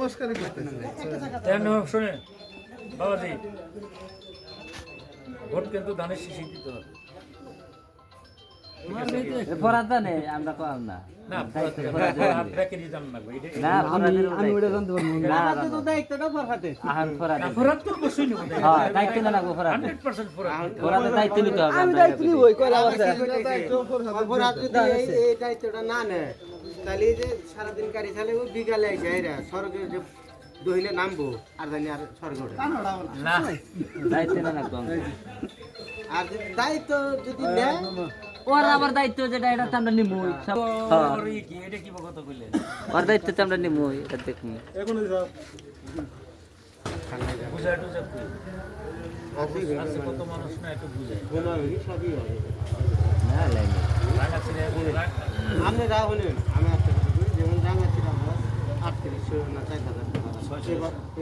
মস্কারি করতেছে শুনে বাবাজি, ভোট কিন্তু ধানের শীষে দিতে হবে। আমরা কম না না আমি ওটা জানতে পারবো না তো দায়িত্বটা ফরহাতে আহান ফরহাতে ফরহাদ তো অবশ্যই নিব। হ্যাঁ দায়িত্ব না লাগবো ফরহাতে 100% ফরহাদ ফরহাতে দায়িত্ব নিতে হবে। আমি দায়িত্ব নিব কই অবস্থা ফরহাদ যদি এই দায়িত্বটা না নেয় তাহলে যে সারা দিন গাড়ি চালে ও বিকালে আইছে এরা সরকার যে দহিলে নামবো আর জানি আর সরকার না দায়িত্ব না লাগবো। আর যদি দায়িত্ব যদি নেয় ওর আবার দায়িত্ব যেটা এটা তো আমরা নিমুই সব। ওর কি এটা কি কথা কইলেন? ওর দায়িত্ব তো আমরা নিমুই এটা দেখুন এখন সব বুঝায় টুজা কই আছে কত মানুষ না একটু বুঝায় সবই হবে না লাইনে রাঙা ছিল আপনি রাহুলেন আমি একটা কথা বলি, যেমন রাঙাচ্ছিল আমরা 3800 না 4000 টাকা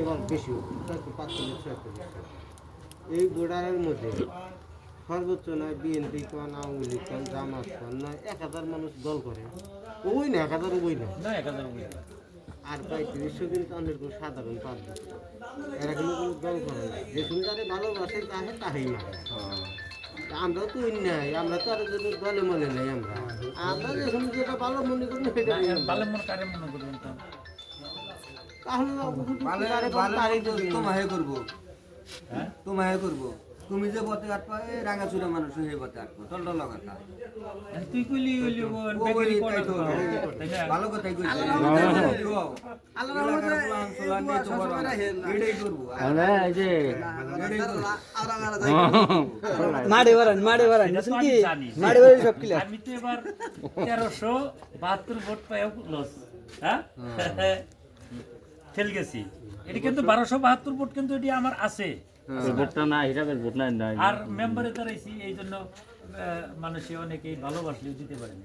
এবার বেশি 4500 এই বোর্ডারের মধ্যে সর্বোচ্চ নয় বিএনপি কোন আওয়ামী লীগ কোন জামাত কোন নয় 1000 মানুষ দল করে ওই না 1000 ওই না না 1000 বুঝায় আর 3500 কিন্তু অনেক সাধারণ পাবলিক এরা কিন্তু কোনো দল করে না যে সুন্দরে ভালোবাসে তাহে তাহেই মারে আমরা তো নাই আমরা তো আর দলে মনে নাই আমরা যখন যেটা ভালো মনে করি সেটা ভালো মন কারে মনে করবেন তো তাহলে তোমাহে করবো তোমাহে করবো তুমি যে পথে কাটবা এই রাঙাচুরা মানুষ সেই পথে কাটবো টলটল কথা তুই কইলি হইলি বেকারি কোন ভালো কথাই কইছি এটাই করবো এই যে মাড়ে বাড়ান কি মাড়ে বাড়ি সব ক্লিয়ার আমি তো এবার 1372 ভোট পাইও লস হ্যাঁ ফেল গেছি। এটা কিন্তু 1272 ভোট কিন্তু এটি আমার আছে ভোটটা না হিসাবের ভোট নাই নাই আর মেম্বারে দাঁড়াইছি এই জন্য মানুষে অনেকেই ভালোবাসলেও দিতে পারে না।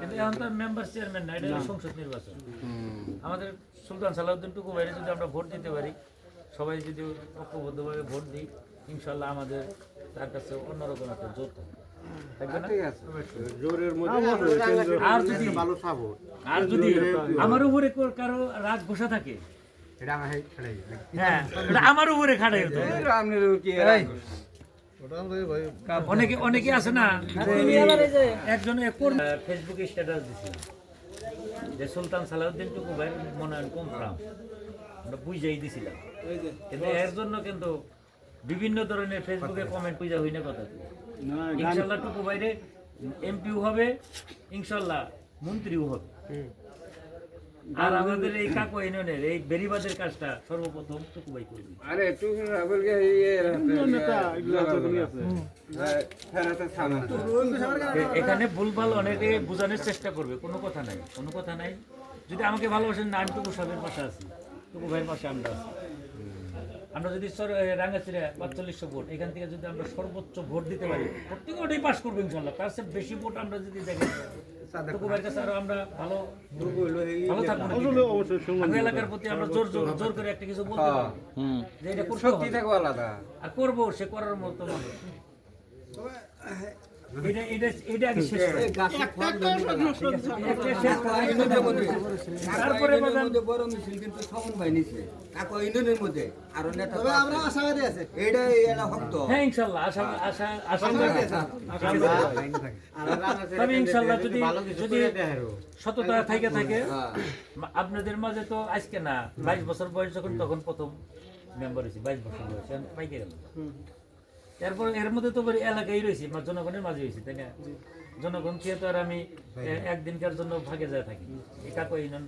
কিন্তু এখন তো মেম্বার চেয়ারম্যান না, এটা সংসদ নির্বাচন। আমাদের সুলতান সালাউদ্দিন টুকু বাইরে যদি আমরা ভোট দিতে পারি, সবাই যদি ঐক্যবদ্ধভাবে ভোট দিই, ইনশাল্লাহ আমাদের তার কাছে অন্যরকম একটা জোর থাকবে না? আর যদি আমার উপরে কারো রাগ ঘোষা থাকে, হ্যাঁ আমার উপরে খাড়াই হতো। অনেকে আছে না, একজনে ফেসবুকে স্ট্যাটাস দিছিল যে সুলতান সালাউদ্দিন টুকু ভাই মনোনয়ন কনফার্ম, আমরা বুঝাই দিছিলাম। কিন্তু এর জন্য কিন্তু বিভিন্ন ধরনের ফেসবুকে কমেন্ট পূজা হই না কথা। ইনশাল্লাহ টুকু বাইরে এমপিও হবে, ইনশাল্লাহ মন্ত্রীও হবে। আর আমাদের এই কাকু ইউনিয়নের এই বেরিবাদের কাজটা সর্বপ্রথম টুকু ভাই করবে। এখানে ভুলভাল অনেকে বোঝানোর চেষ্টা করবে, কোনো কথা নাই। যদি আমাকে ভালোবাসেন না, আমি টুকু সাহেবের পাশে আছি, টুকু ভাইয়ের পাশে আমরা আছি। আমরা যদি রাঙ্গাচিড়া 4500 ভোট, এখান থেকে যদি আমরা সর্বোচ্চ ভোট দিতে পারি, প্রত্যেকে ওটাই পাস করবো ইনশাল্লাহ। তার চেয়ে বেশি ভোট আমরা যদি দেখি টুকু ভাইয়ের কাছে আরো আমরা ভালো থাকবো। আমাদের এলাকার প্রতি আমরা জোর করে একটা কিছু বলতে পারবো যে এটা করতে হবে, আর করবো, সে করার মতো মানুষ। এটা আগে শেষ করে তারপরে বড় মিছিল কিন্তু সবন ভাই নিছে কাকু ইউনিয়নের মধ্যে আরো নেতা আমরা আশাবাদী আছে এইটাই এলা ভক্ত। হ্যাঁ ইনশাআল্লাহ আশা তবে ইনশাআল্লাহ যদি সততা থাকে আপনাদের মাঝে তো আজকে না 22 বছর বয়স যখন তখন প্রথম মেম্বার হয়েছি, 22 বছর বয়স পাইকে গেল। এরপর এর মধ্যে তো এলাকায় রয়েছি, জনগণের মাঝে হয়েছি, তাই না? জনগণ খেয়ে তো আর আমি একদিনকার জন্য ভাগে যায় থাকি। এই কাকু ইউনিয়ন